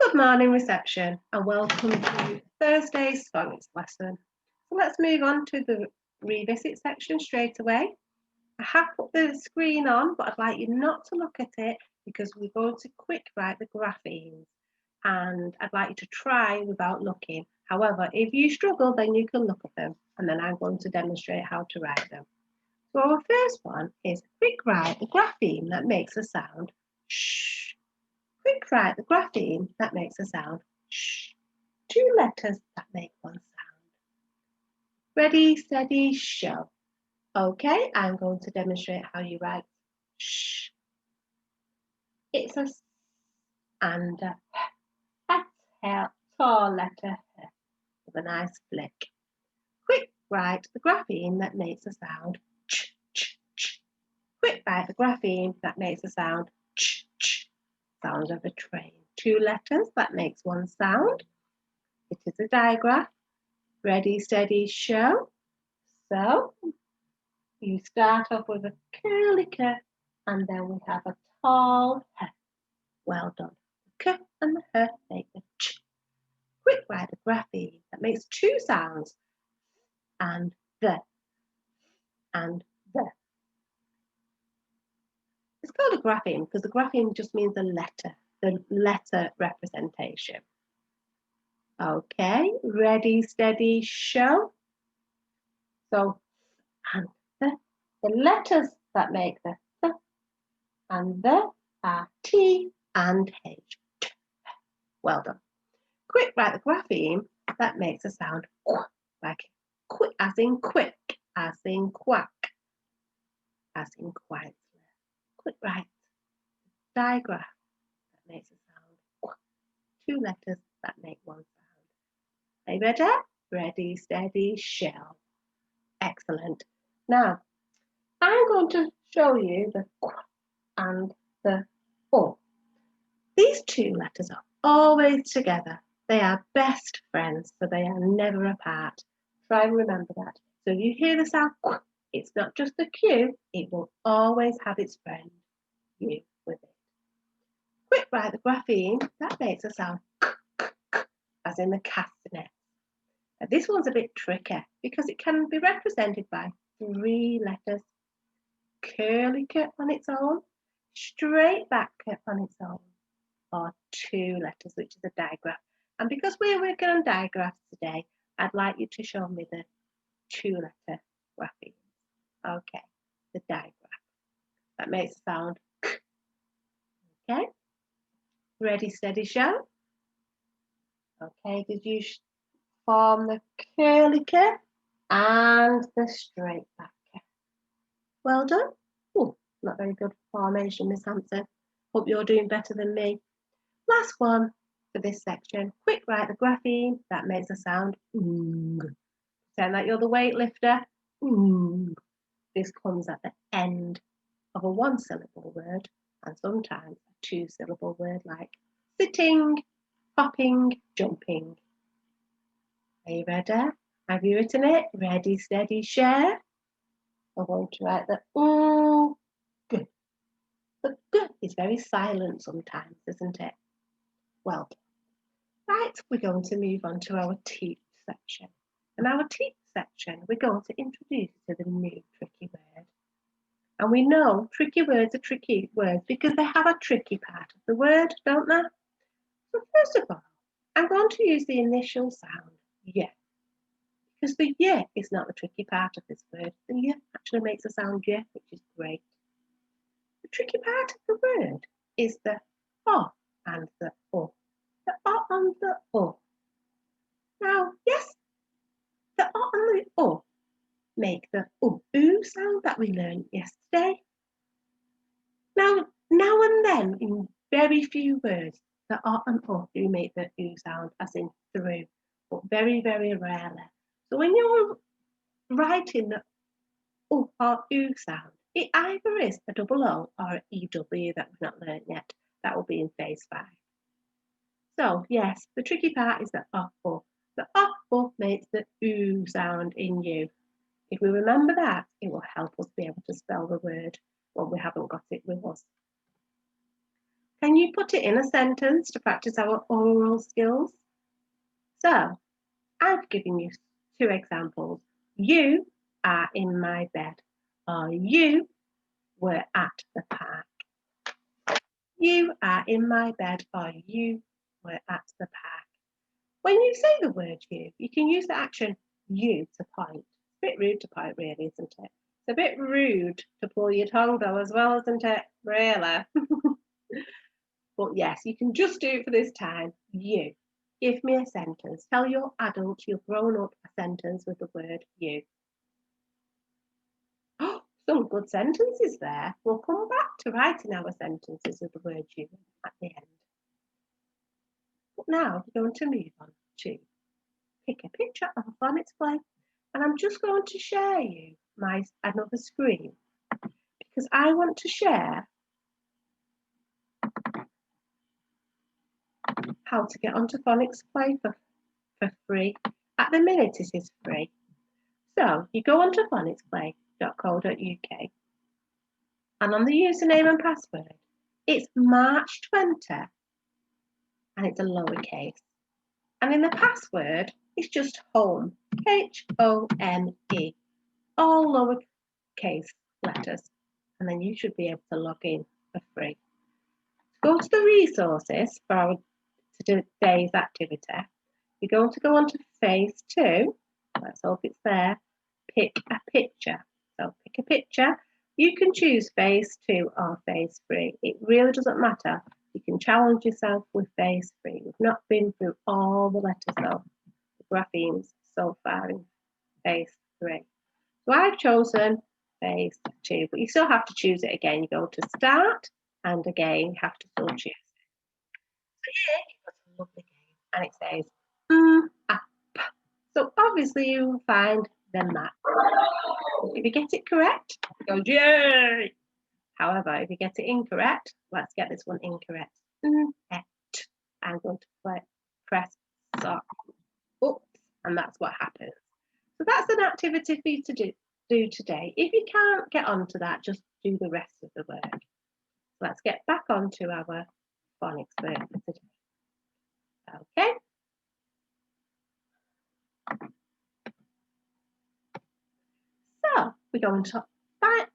Good morning, reception, and welcome to Thursday's Phonics lesson. So let's move on to the revisit section straight away. I have put the screen on, but I'd like you not to look at it because we're going to quick write the graphemes, and I'd like you to try without looking. However, if you struggle, then you can look at them, and then I'm going to demonstrate how to write them. So our first one is quick write the grapheme that makes a sound shh. Quick write the grapheme that makes a sound shh. Two letters that make one sound. Ready, steady, show. Okay, I'm going to demonstrate how you write shh. It's a s and a h. That's tall letter h with a nice flick. Quick write the grapheme that makes a sound ch, ch, ch. Quick write the grapheme that makes a sound ch, ch. Sound of a train. Two letters that makes one sound. It is a digraph. Ready, steady, show. So you start off with a curly k, and then we have a tall h. Well done. The k and the h make the ch. Quick write the grapheme that makes two sounds, and the. It's called a grapheme because the grapheme just means the letter representation. Okay, ready, steady, show. So, and the letters that make the th and the are T and H. Well done. Quick write the grapheme that makes a sound qu, like quick, as in quick, as in quack, as in quietly. Quick write digraph that makes a sound qu. Two letters that make one sound. Are you ready? Ready, steady, show. Excellent. Now, I'm going to show you the qu and the o. These two letters are always together. They are best friends, so they are never apart. Try and remember that. So if you hear the sound qu, it's not just the Q, it will always have its friend, U, with it. Quick write the grapheme that makes a sound k, k, k, as in the castanet. Now, this one's a bit tricky because it can be represented by three letters. Curly k on its own, straight back k on its own, or two letters, which is a digraph. And because we're working on digraphs today, I'd like you to show me the two-letter grapheme. Okay, the digraph. That makes a sound k. Okay, ready, steady, show. Okay, did you form the curly k and the straight back k? Well done. Oh, not very good formation, Miss Hampton. Hope you're doing better than me. Last one for this section. Quick write the grapheme that makes a sound oong. Pretend like you're the weightlifter. Oong. This comes at the end of a one-syllable word and sometimes a two-syllable word like sitting, hopping, jumping. Are you ready? Have you written it? Ready, steady, share. I'm going to write the oong. Good. The g is very silent sometimes, isn't it? Well done. Right, we're going to move on to our teach section. In our teach section, we're going to introduce you to the new tricky word. And we know tricky words are tricky words because they have a tricky part of the word, don't they? So first of all, I'm going to use the initial sound, yeah, because the yeah is not the tricky part of this word. The yeah actually makes a sound yeah, which is great. The tricky part of the word is the o and the o. The o and the o. Now, yes, the o and the o make the oo sound that we learned yesterday. Now and then, in very few words, the o and o do make the oo sound, as in through, but very, very rarely. So when you're writing the o or oo sound, it either is a double o or an EW that we've not learned yet. That will be in phase 5. So yes, the tricky part is the o. The o makes the oo sound in you. If we remember that, it will help us be able to spell the word when we haven't got it with us. Can you put it in a sentence to practice our oral skills? So, I've given you 2 examples. You are in my bed, or you were at the park. You are in my bed, or you were at the park. When you say the word you can use the action you to point. It's a bit rude to point, really, isn't it? It's a bit rude to pull your tongue, though, as well, isn't it? Really? But yes, you can just do it for this time. You. Give me a sentence. Tell your adult, you've grown up, a sentence with the word you. Oh, some good sentences there. We'll come back to writing our sentences with the word you at the end. But now we're going to move on to pick a picture of a phonics play, and I'm just going to share you another screen because I want to share how to get onto Phonics Play for free. At the minute it is free. So you go onto phonicsplay.co.uk and on the username and password it's March 20 and it's a lowercase. And in the password it's just home, HOME, all lowercase letters. And then you should be able to log in for free. Go to the resources for our today's activity. You're going to go on to phase 2. Let's hope it's there. Pick a picture. So pick a picture. You can choose phase 2 or phase 3. It really doesn't matter. You can challenge yourself with phase 3. We've not been through all the letters though, the graphemes so far in phase 3. So I've chosen phase 2, but you still have to choose it again. You go to start and again you have to still choose it. So here you've got a lovely game and it says up. So obviously you will find the map. If you get it correct, go yay! However, if you get it incorrect, let's get this one incorrect. I'm going to press stop. Oops, and that's what happens. So that's an activity for you to do today. If you can't get onto that, just do the rest of the work. Let's get back onto our phonics work for today. Okay. So we're going to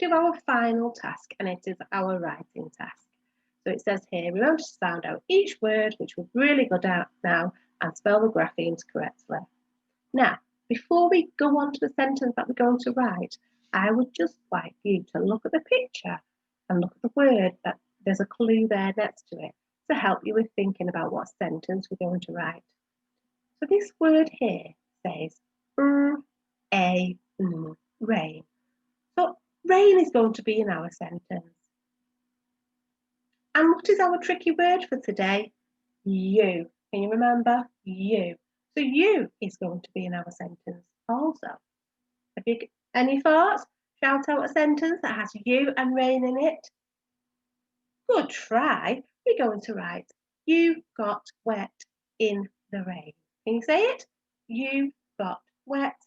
do our final task, and it is our writing task. So it says here, remember to sound out each word, which we're really good at now, and spell the graphemes correctly. Now, before we go on to the sentence that we're going to write, I would just like you to look at the picture and look at the word that there's a clue there next to it to help you with thinking about what sentence we're going to write. So this word here says rain. So rain is going to be in our sentence. And what is our tricky word for today? You. Can you remember? You. So you is going to be in our sentence also. Have you any thoughts? Shout out a sentence that has you and rain in it. Good try. We're going to write, you got wet in the rain. Can you say it? You got wet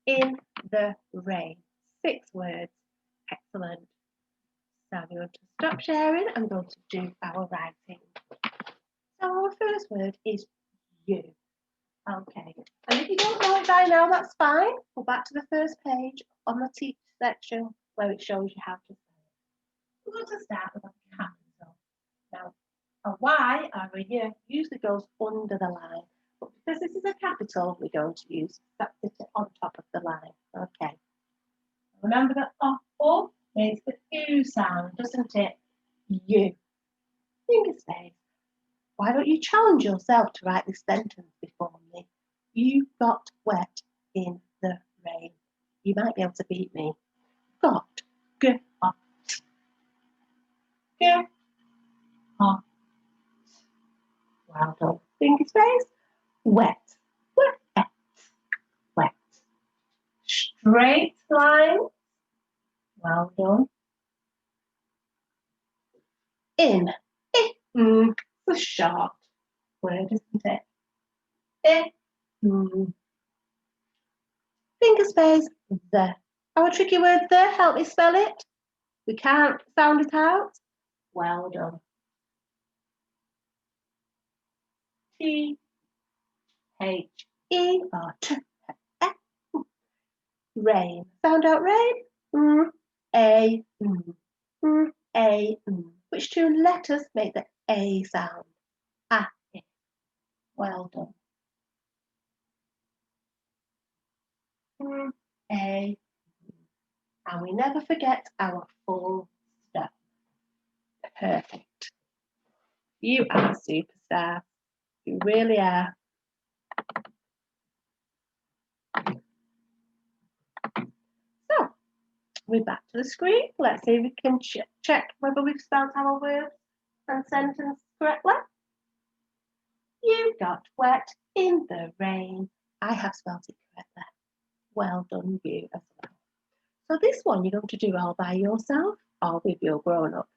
in the rain. 6 words. Excellent. So I'm going to stop sharing. I'm going to do our writing. So our first word is you. Okay. And if you don't know it by now, that's fine. Go back to the first page on the teach section where it shows you how to spell it. We're going to start with a capital. Now, a Y or a Y usually goes under the line, but because this is a capital, we're going to use that on top of the line. Okay. Remember that O makes the U sound, doesn't it? You. Finger space. Why don't you challenge yourself to write this sentence before me? You got wet in the rain. You might be able to beat me. Got. Got. Got. Well done. Finger space. Wet. Wet. Wet. Straight line. Well done. In. It's a short word, isn't it? Finger space. The. Our tricky word there. Help me spell it. We can't sound it out. Well done. T H E or T E. Rain. Sound out rain. A A. Which two letters make the A sound? A. Well done. A. And we never forget our full stop. Perfect. You are a superstar. You really are. So, we're back to the screen. Let's see if we can check whether we've spelled our words and sentence correctly. You got wet in the rain. I have spelled it correctly. Well done, you as well. So this one you're going to do all by yourself or with your grown-up.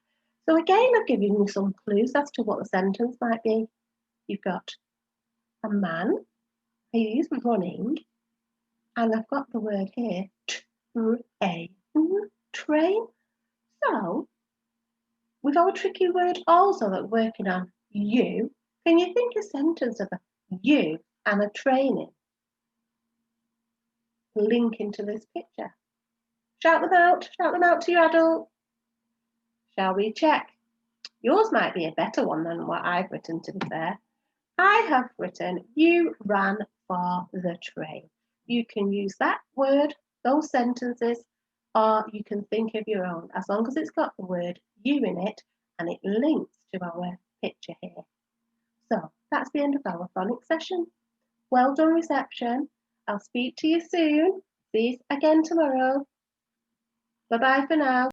So again, I've given you some clues as to what the sentence might be. You've got a man who's running, and I've got the word here, train. So, with our tricky word also that we're working on, you, can you think a sentence of a you and a training linking to this picture? Shout them out to your adult. Shall we check? Yours might be a better one than what I've written, to be fair. I have written, you ran for the train. You can use that word, those sentences, or you can think of your own, as long as it's got the word you in it and it links to our picture here. So that's the end of our phonics session. Well done, reception. I'll speak to you soon. See you again tomorrow. Bye-bye for now.